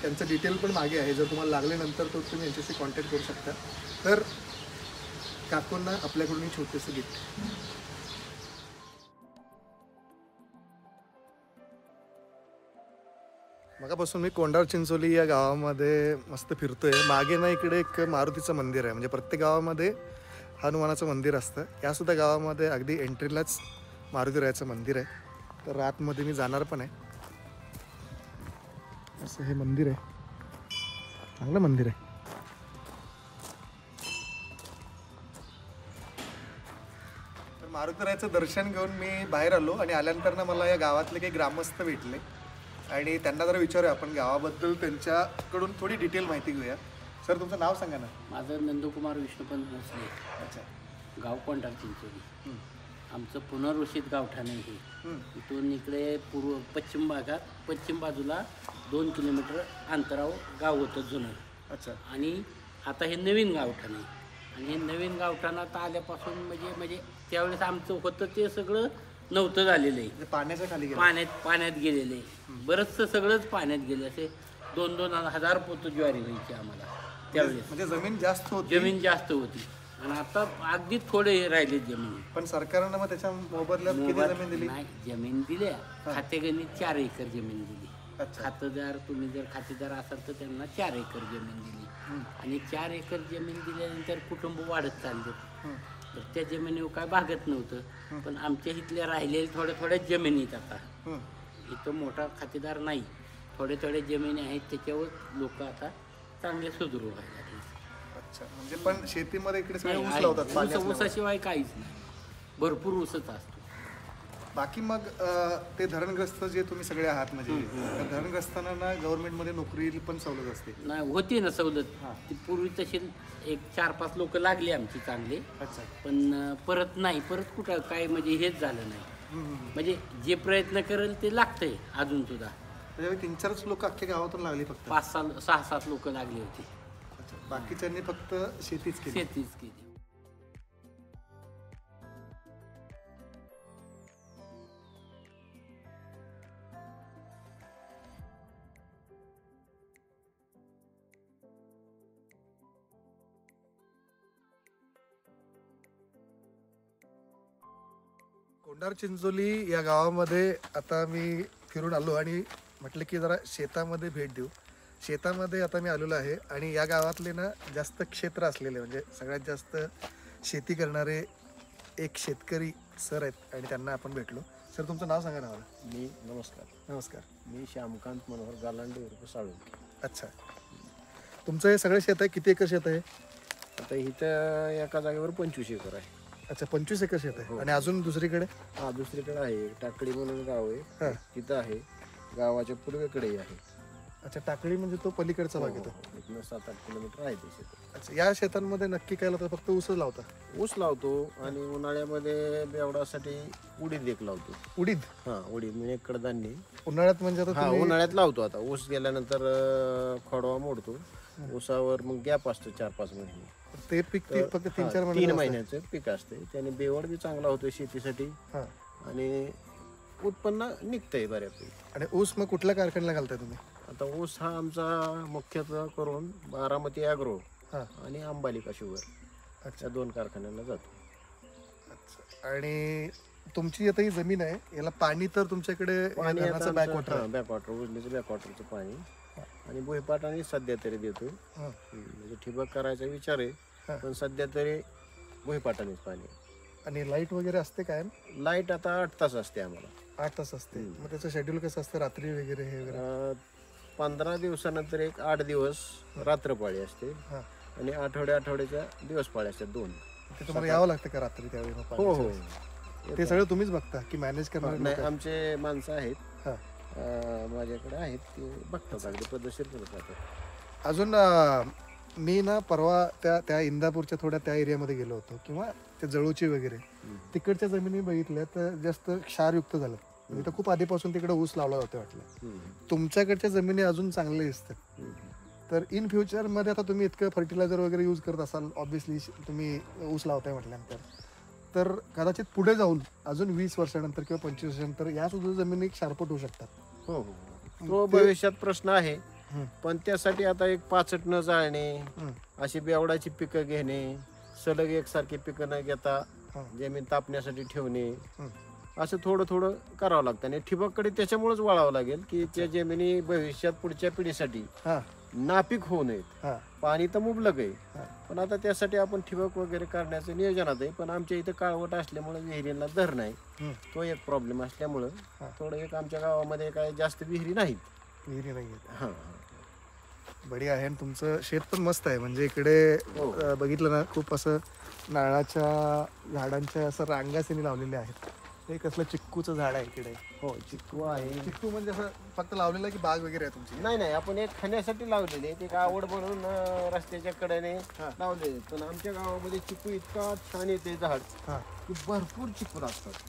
त्यांचं डिटेल पण मागे आहे. जर तुम्हाला लागले नंतर तर तुम्ही यांच्याशी कॉन्टॅक्ट करू शकता. तर काकूंना आपल्याकडून एक छोटेसं गिफ्ट. मगापासून मी कोंडार चिंचोली या गावामध्ये मस्त फिरतोय. मागे ना इकडे एक मारुतीचं मंदिर आहे. म्हणजे प्रत्येक गावामध्ये हनुमानाचं मंदिर असतं. या सुद्धा गावामध्ये अगदी एंट्रीलाच मारुतीरायाचं मंदिर आहे. तर आतमध्ये मी जाणार पण आहे. असं हे मंदिर आहे, चांगलं मंदिर आहे. तर मारुतीरायाचं दर्शन घेऊन मी बाहेर आलो आणि आल्यानंतर ना मला या गावातले काही ग्रामस्थ भेटले आणि त्यांना जरा विचारूया आपण गावाबद्दल, त्यांच्याकडून थोडी डिटेल माहिती घेऊया. सर तुमचं नाव सांगा ना. माझं नंदकुमार विष्णुपंत भोसले, अच्छा. गाव कोंडार चिंचोली. आमचं पुनर्वसित गावठाण आहे हे. इथून इकडे पश्चिम भागात, पश्चिम बाजूला 2 किलोमीटर अंतरावर गाव होतं जुनं. अच्छा. आणि आता हे नवीन गावठाण आहे. आणि हे नवीन गावठाण आता आल्यापासून म्हणजे त्यावेळेस आमचं होतं ते सगळं नव्हतं झालेलं आहे. म्हणजे पाण्याच्या खाली गेलं. पाण्यात गेलेलं आहे. बरंचसं सगळंच पाण्यात गेले. असे 2-2 हजार पोतं ज्वारी व्हायची आम्हाला त्यावेळेस. म्हणजे जमीन जास्त होती. जमीन जास्त होती आणि आता अगदी थोडे राहिले जमीन. पण सरकारनं मग त्याच्या मोबदल्यात किती जमीन दिली? नाही, जमीन दिल्या. खातेगणित 4 एकर जमीन दिली. अच्छा. खातेदार, तुम्ही जर खातेदार असाल तर त्यांना 4 एकर जमीन दिली. आणि 4 एकर जमीन दिल्यानंतर कुटुंब वाढत चालले. तर त्या जमिनीवर काय भागत नव्हतं. पण आमच्या इथल्या राहिलेल्या थोड्या जमिनीत आता इथं मोठा खातेदार नाही, थोड्या जमिनी आहेत, त्याच्यावर लोक आता चांगले सुधारू व्हायला लागले. अच्छा. म्हणजे पण शेतीमध्ये इकडे सगळे ऊस आहे. लावतात पाणी असल्यामुळे. ऊसाशिवाय काहीच नाही, भरपूर ऊसच असतो. बाकी मग ते धरणग्रस्त जे तुम्ही सगळे आहात, म्हणजे त्या धरणग्रस्तांना ना गव्हर्नमेंटमध्ये नोकरी पण सवलत असते. नाही, होती ना सवलत. ती पूर्वी तशी एक 4-5 लोक लागली आमची चांगली. अच्छा. पण परत नाही, परत कुठं काय म्हणजे हेच झालं नाही. म्हणजे जे प्रयत्न करेल ते लागतंय अजून सुद्धा. त्याच्यामुळे 3-4 लोक अख्ख्या गावातून लागली फक्त. 5-6-7 लोक लागली होती. अच्छा. बाकीच्यांनी फक्त शेतीच केली. शेतीच केली. कोंडार चिंचोली या गावामध्ये आता मी फिरून आलो आणि म्हटलं की जरा शेतामध्ये भेट देऊ. शेतामध्ये आता मी आलेलो आहे आणि या गावातले ना जास्त क्षेत्र असलेले, म्हणजे सगळ्यात जास्त शेती करणारे एक शेतकरी सर आहेत आणि त्यांना आपण भेटलो. सर तुमचं नाव सांगा ना मला. नमस्कार. नमस्कार. मी श्यामकांत मनोहर गालांडे उर्फ साळुंके. अच्छा. तुमचं हे सगळं शेत आहे, किती एकर शेत आहे? आता इथं एका जागेवर 25 एकर आहे. अच्छा, 25 एकर शेत आहे. आणि अजून दुसरीकडे? हा, दुसरीकडे आहे टाकळी म्हणून गाव हा. आहे, तिथं आहे. गावाच्या पूर्वेकडेही आहे. अच्छा, टाकळी म्हणजे तो पलीकडचा भाग येतो. इथनं 7-8 किलोमीटर आहे ते शेत. अच्छा. या शेतांमध्ये नक्की काय लावतात? फक्त ऊसच लावता? ऊस लावतो आणि उन्हाळ्यामध्ये बेवडासाठी उडीद एक लावतो. उडीद? हा, उडीद म्हणजे कडधान्य. उन्हाळ्यात म्हणजे आता हा, तुम्ही- उन्हाळ्यात लावतो. आता ऊस गेल्यानंतर खोडवा मोडतो. ऊसावर मग गॅप असतो 4-5 महिने. ते पीक फक्त 3-4 3 महिन्याचं पीक असते. त्याने बेवड बी चांगला होतो शेतीसाठी हा. आणि उत्पन्न निघतंय बऱ्यापैकी. आणि ऊस मग कुठल्या कारखान्याला घालताय तुम्ही? आता ऊस हा आमचा मुख्यत्वे करून बारामती ॲग्रो हा. आणि अंबालिका शुगर अच्छा. या 2 कारखान्यांना जातो. अच्छा. आणि तुमची आता ही जमीन आहे, याला पाणी तर तुमच्याकडे बॅकवॉटर? बॅकवॉटर, उजनीचं बॅकवॉटरचं पाणी आणि भुईपाटाने सध्या तरी देतो. म्हणजे ठिबक करायचा विचार आहे, पण सध्या तरी भुईपाटानेच पाणी. आणि लाईट वगैरे असते काय? लाईट आता 8 तास असते आम्हाला. 8 तास असते. मग त्याचं शेड्यूल कसं असतं, रात्री वगैरे हे वगैरे? 15 दिवसानंतर एक 8 दिवस रात्रपाळी असते आणि आठवड्याच्या दिवस पाळी असतात 2. ते तुम्हाला यावं लागतं का रात्री त्यावेळी? हो हो. ते सगळं तुम्हीच बघता की मॅनेज करणार? नाही, आमचे माणसं आहेत माझ्याकडे आहेत, ते बघतात अगदी पद्धतशीर करत राहतात. अजून मी ना परवा त्या इंदापूरच्या थोड्या त्या एरियामध्ये गेलो होतो, किंवा त्या जळूची वगैरे तिकडच्या जमिनी बघितल्या तर जास्त क्षारयुक्त झालं. मी तर खूप आधीपासून तिकडे ऊस लावला होता वाटलं. तुमच्याकडच्या जमिनी अजून चांगल्या दिसतात. तर इन फ्युचरमध्ये आता तुम्ही इतकं फर्टिलायझर वगैरे यूज करत असाल, ऑब्व्हियसली तुम्ही ऊस लावताय म्हटल्यानंतर, तर कदाचित पुढे जाऊन अजून 20 वर्षानंतर किंवा 25 वर्षानंतर या सुद्धा जमिनी क्षारपट होऊ शकतात. हो हो, तो भविष्यात प्रश्न आहे. पण त्यासाठी आता एक 65 न जाळणे, अशी बेवडाची पिकं घेणे, सलग एकसारखी पिकं न घेता जमीन तापण्यासाठी ठेवणे, असं थोडं थोडं करावं लागतं आणि ठिबककडे त्याच्यामुळेच वळावं लागेल की त्या जमिनी भविष्यात पुढच्या पिढीसाठी हा नापीक होऊ नयेत. हा पाणी तर मुबलक हा. आहे, पण आता त्यासाठी आपण ठिबक वगैरे करण्याचं नियोजनात आहे. पण आमच्या इथं काळवट असल्यामुळे विहिरीला धर नाही, हम्म. तो एक प्रॉब्लेम असल्यामुळं हा. थोडं एक आमच्या गावामध्ये काय जास्त विहिरी नाहीत. विहिरी नाही आहेत. हा बढिया आहे आणि तुमचं शेत पण मस्त आहे. म्हणजे इकडे हो. बघितलं ना खूप असं नारळाच्या झाडांच्या असं रांगासीने लावलेले आहेत. हे कसलं चिक्कूचं झाड आहे इकडे. हो चिक्कू आहे. चिक्कू म्हणजे असं फक्त लावलेलं आहे की बाग वगैरे आहे तुमची? नाही नाही, आपण एक खाण्यासाठी लावलेले आहे. ते एक आवड म्हणून रस्त्याच्या कडेने हा. लावलेले. पण आमच्या गावामध्ये चिक्कू इतका छान येते झाड हा. की भरपूर चिक्कू लागतात,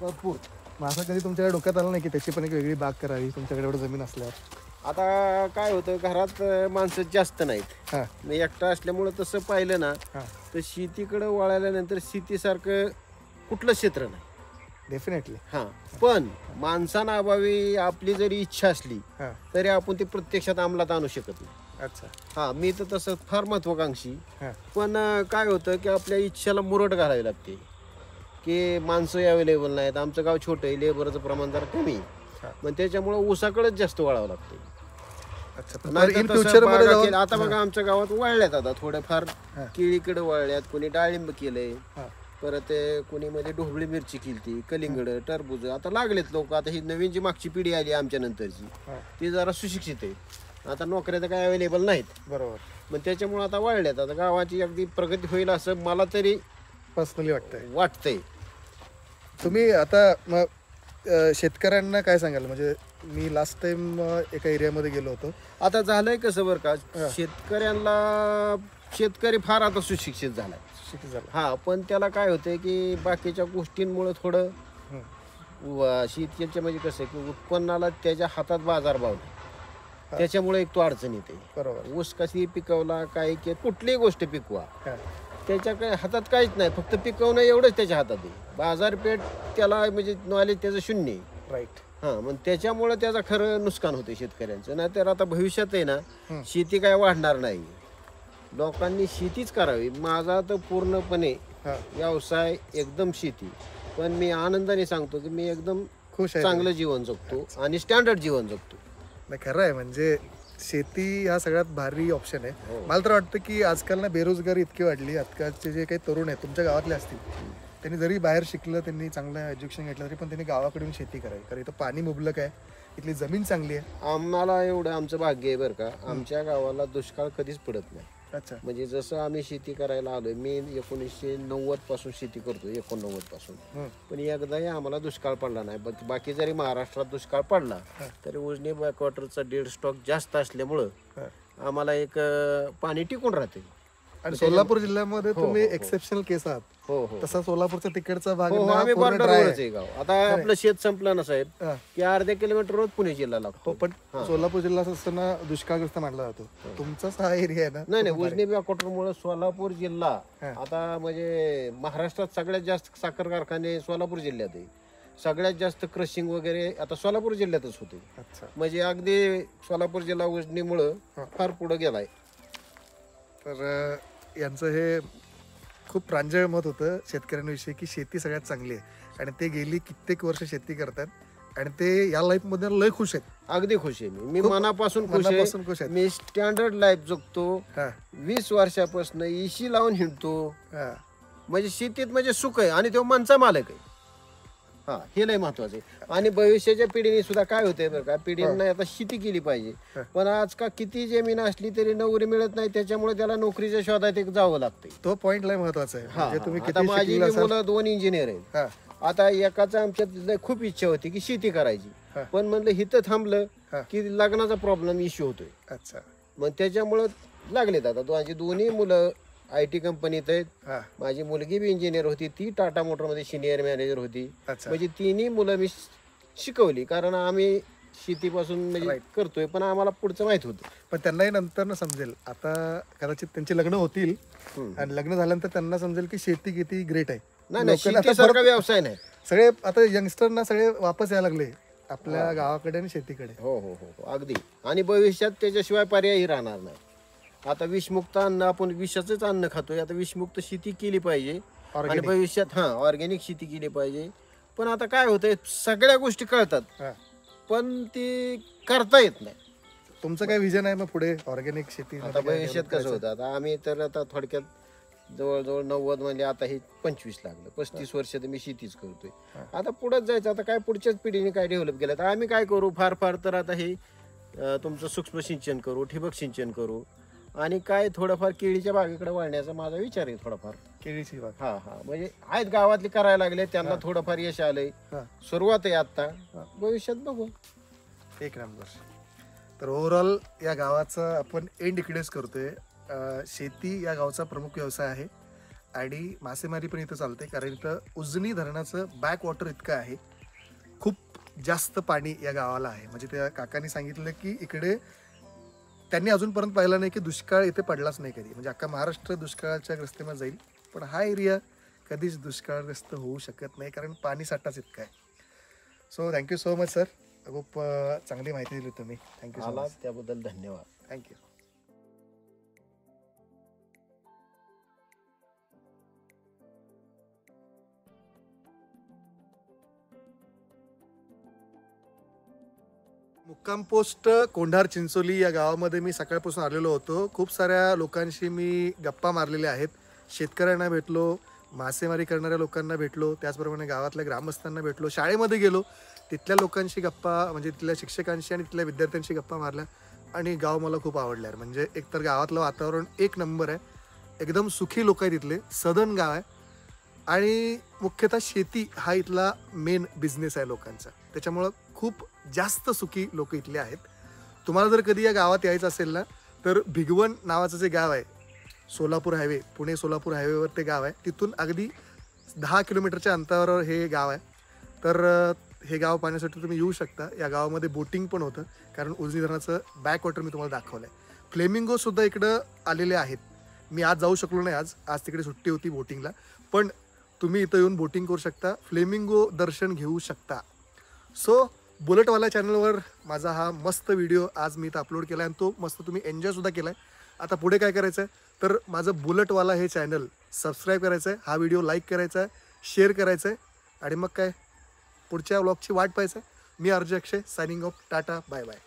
भरपूर. मग असं कधी तुमच्या डोक्यात आलं नाही की त्याची पण एक वेगळी बाग करावी तुमच्याकडे एवढं जमीन असल्यावर? आता काय होतं, घरात माणसं जास्त नाहीत. हा मी एकटा असल्यामुळं तसं पाहिलं ना हा तर शेतीकडे वळाल्यानंतर शेतीसारखं कुठलं क्षेत्र नाही. डेफिनेटली. हा, पण माणसांना अभावी आपली जरी इच्छा असली हा तरी आपण ती प्रत्यक्षात अंमलात आणू शकत नाही. अच्छा. हा, मी तर तसं फार महत्वाकांक्षी. हा पण काय होतं की आपल्या इच्छेला मुरड घालावी लागते की माणसं अवेलेबल नाहीत. आमचं गाव छोटं आहे, लेबरचं प्रमाण जरा कमी हा. पण त्याच्यामुळे ऊसाकडेच जास्त वळावं लागते. अच्छा. तर नाहीतर इन तसं फ्युचर मध्ये बागा जाऊन- केल्या. आता बघा आमच्या गावात वळल्यात, आता थोड्याफार हा. केळीकडे वळल्यात, कोणी डाळिंब केलंय, हा. परत कोणी मध्ये ढोबळी मिरची केली, कलिंगड, टरबूज. आता लागलेत लोक. आता ही नवीन जी मागची पिढी आली आमच्या नंतरची हा. ती जरा सुशिक्षित आहे. आता नोकऱ्या तर काय अवेलेबल नाहीत, बरोबर. मग त्याच्यामुळे आता वळल्यात. आता गावाची अगदी प्रगती होईल असं मला तरी पर्सनली वाटतंय. वाटतंय. तुम्ही आता मग शेतकऱ्यांना काय सांगाल? म्हणजे मी लास्ट टाइम एका एरियामध्ये गेलो होतो. आता झालंय कसं बरं का, हा. शेतकरी फार आता सुशिक्षित झालाय. शिकत झालं. हा, पण त्याला काय होतंय की बाकीच्या गोष्टींमुळे थोडं शेतीच्या म्हणजे कसं की उत्पन्नाला त्याच्या हातात बाजारभाव नाही, हा. त्याच्यामुळे एक तो अडचण येते. बरोबर. ऊस कशी पिकवला, काय की कुठलीही गोष्ट पिकवा, हा. त्याच्या काय हातात काहीच नाही, फक्त पिकवणं एवढंच त्याच्या हातात आहे. बाजारपेठ त्याला म्हणजे नॉलेज त्याचं शून्य आहे. राईट. हा, मग त्याच्यामुळे त्याचं खरं नुकसान होते शेतकऱ्यांचं. नाहीतर आता भविष्यात आहे ना हं. शेती काय वाढणार नाही, लोकांनी शेतीच करावी. माझा तर पूर्णपणे हा. व्यवसाय एकदम शेती. पण मी आनंदाने सांगतो की मी एकदम खुश आहे. चांगलं जीवन जगतो आणि स्टँडर्ड जीवन जगतो. नाही, खरं आहे. म्हणजे शेती हा सगळ्यात भारी ऑप्शन आहे. हो. मला तर वाटतं की आजकाल ना बेरोजगारी इतकी वाढली. आजकालचे जे काही तरुण आहेत तुमच्या गावातले असतील, त्यांनी जरी बाहेर शिकलं, त्यांनी चांगलं एज्युकेशन घेतलं तरी पण त्यांनी गावाकडून शेती करावी. कारण इथं पाणी मुबलक आहे, इथली जमीन चांगली आहे. आम्हाला एवढं आमचं भाग्य आहे बरं का, आमच्या गावाला दुष्काळ कधीच पडत नाही. अच्छा. म्हणजे जसं आम्ही शेती करायला आलोय, मी 1990 पासून शेती करतो, 89 पासून. हं. पण एकदाही आम्हाला दुष्काळ पडला नाही. बाकी जरी महाराष्ट्रात दुष्काळ पडला हा. तरी उजनी बॅकवॉटरचा डेड स्टॉक जास्त असल्यामुळं हा. आम्हाला एक पाणी टिकून राहते. आणि सोलापूर जिल्ह्यामध्ये हो, तुम्ही हो, हो. एक्सेप्शनल केस आहात. हो हो तसा सोलापूरचा तिकडचा भाग हो, ना आम्ही पूर्ण dry बॉर्डरवरच आहे. आहे गाव. आता आपलं शेत संपलं ना साहेब हा. की अर्ध्या किलोमीटरवर पुणे जिल्हा हो, लागतो. पण हा. सोलापूर जिल्हा असताना दुष्काळग्रस्त मानला जातो. तुमचाच हा एरिया आहे ना. नाही नाही, तो भारी. उजनी बॅकवॉटरमुळे सोलापूर जिल्हा हा. आता म्हणजे महाराष्ट्रात सगळ्यात जास्त साखर कारखाने सोलापूर जिल्ह्यात आहे. सगळ्यात जास्त क्रशिंग वगैरे आता सोलापूर जिल्ह्यातच होते. अच्छा. म्हणजे अगदी सोलापूर जिल्हा उजनीमुळं हा. फार पुढे गेलाय. तर यांचं हे खूप प्रांजळ मत होतं शेतकऱ्यांविषयी की शेती सगळ्यात चांगली आहे आणि ते गेली कित्येक वर्ष शेती करतात आणि ते या लाईफ मध्ये लय खुश आहेत. अगदी खुश आहे मी खूप मनापासून खुश आहे. मनापासून खुश आहेत. मी स्टँडर्ड लाईफ जगतो. हा. 20 वर्षापासून इशी लावून हिंडतो. हा. म्हणजे शेतीत म्हणजे सुख आहे आणि तो मनचा मालक आहे. हा, हे लय महत्वाचं आहे. आणि भविष्याच्या पिढीने सुद्धा काय होतंय बरं का, पिढीने आता शेती केली पाहिजे. हा. पण आज का किती जमीन असली तरी नोकरी मिळत नाही, त्याच्यामुळे त्याला नोकरीच्या शोधात एक जावं लागतंय. तो पॉइंट लय महत्वाचा आहे. हा, म्हणजे तुम्ही आता किती माझी शिकलेला बी असाल. मुलं 2 इंजिनियर आहेत. हा. आता एकाचा आमच्यात लय खूप इच्छा होती की शेती करायची, हा. पण म्हणलं हिथं थांबलं हा. की लग्नाचा प्रॉब्लेम इश्यू होतोय. अच्छा. मग त्याच्यामुळं लागलेत. आता माझी दोन्ही मुलं IT कंपनीत आहेत. हा. माझी मुलगी बी इंजिनियर होती, ती टाटा मोटरमध्ये सिनियर मॅनेजर होती. अच्छा. म्हणजे तिन्ही मुलं मी शिकवली, कारण आम्ही शेतीपासून म्हणजे Right. करतोय, पण आम्हाला पुढचं माहित होतं. पण त्यांनाही नंतर समजेल. आता कदाचित त्यांची लग्न होतील हम्म. आणि लग्न झाल्यानंतर त्यांना समजेल की शेती किती ग्रेट आहे. नाही नाही, लोकांना आता शेतीसारखा परत व्यवसाय नाही. सगळे आता यंगस्टरना सगळे वापस यायला लागले आपल्या गावाकडे आणि शेतीकडे. हो हो हो हो, अगदी. आणि भविष्यात त्याच्याशिवाय पर्यायही राहणार नाही. आता विषमुक्त अन्न, आपण विषाचंच अन्न खातोय, आता विषमुक्त शेती केली पाहिजे. आणि Organic. भविष्यात ऑर्गॅनिक शेती केली पाहिजे. पण आता काय होतंय सगळ्या गोष्टी कळतात हा. पण ती करता येत नाही. तुमचं काय विजन आहे मग पुढे ऑर्गॅनिक शेती आता भविष्यात कसं होतं आता आम्ही तर आता थोडक्यात जवळजवळ 90 म्हणजे आता हे 25 लागलं 35 वर्ष तर मी शेतीच करतोय. आता पुढेच जायचं आता काय पुढच्याच पिढीने काय डेव्हलप केलं तर आम्ही काय करू फार फार तर आता हे तुमचं सूक्ष्म सिंचन करू ठिबक सिंचन करू आणि काय थोडंफार केळीच्या बागेकडे वळण्याचा माझा विचार आहे थोडाफार. केळीची बाग. हा हा म्हणजे आहेत गावातले करायला लागले त्यांना थोडंफार यश आलंय सुरुवात आहे आता भविष्यात बघू. एक नंबर. तर ओव्हरऑल या गावाचा आपण एंड इकडेच करतोय. शेती या गावचा प्रमुख व्यवसाय आहे आणि मासेमारी पण इथं चालते कारण इथं उजनी धरणाचं बॅक वॉटर इतकं आहे. खूप जास्त पाणी या गावाला आहे. म्हणजे त्या काकांनी सांगितलं की इकडे त्यांनी अजूनपर्यंत पाहिलं नाही की दुष्काळ इथे पडलाच नाही कधी. म्हणजे अख्खा महाराष्ट्र दुष्काळाच्या ग्रस्तेमध्ये जाईल पण हा एरिया कधीच दुष्काळग्रस्त होऊ शकत नाही कारण पाणी साठाच इतका आहे. So thank you so much sir. खूप चांगली माहिती दिली तुम्ही. Thank you so much. त्याबद्दल धन्यवाद. थँक्यू. मुक्काम पोस्ट कोंढार चिंचोली या गावामध्ये मी सकाळपासून आलेलो होतो. खूप साऱ्या लोकांशी मी गप्पा मारलेल्या आहेत. शेतकऱ्यांना भेटलो, मासेमारी करणाऱ्या लोकांना भेटलो, त्याचप्रमाणे गावातल्या ग्रामस्थांना भेटलो, शाळेमध्ये गेलो, तिथल्या लोकांशी गप्पा म्हणजे तिथल्या शिक्षकांशी आणि तिथल्या विद्यार्थ्यांशी गप्पा मारल्या आणि गाव मला खूप आवडलं आहे. म्हणजे एकतर गावातलं वातावरण एक नंबर आहे. एकदम सुखी लोक आहेत तिथले. सदन गाव आहे आणि मुख्यतः शेती हा इथला मेन बिझनेस आहे लोकांचा. त्याच्यामुळं खूप जास्त सुखी लोक इथले आहेत. तुम्हाला जर कधी या गावात यायचं असेल ना तर भिगवण नावाचं जे गाव आहे सोलापूर हायवे पुणे सोलापूर हायवेवर ते गाव आहे. तिथून अगदी 10 किलोमीटरच्या अंतरावर हे गाव आहे. तर हे गाव पाहण्यासाठी तुम्ही येऊ शकता. या गावामध्ये बोटिंग पण होतं कारण उजनी धरणाचं बॅक वॉटर मी तुम्हाला दाखवलं आहे. फ्लेमिंगोसुद्धा इकडं आलेले आहेत. मी आज जाऊ शकलो नाही. आज तिकडे सुट्टी होती बोटिंगला पण तुम्ही इथं येऊन बोटिंग करू शकता. फ्लेमिंगो दर्शन घेऊ शकता. सो बुलेटवाला चॅनलवर माझा हा मस्त व्हिडिओ आज मी इथं अपलोड केला आहे आणि तो मस्त तुम्ही एन्जॉयसुद्धा केला आहे. आता पुढे काय करायचं आहे तर माझं बुलेटवाला हे चॅनल सबस्क्राईब करायचं आहे. हा व्हिडिओ लाईक करायचा आहे, शेअर करायचं आहे आणि मग काय पुढच्या व्लॉगची वाट पाहायचं आहे. मी Arjun Akshay signing off. Tata bye bye.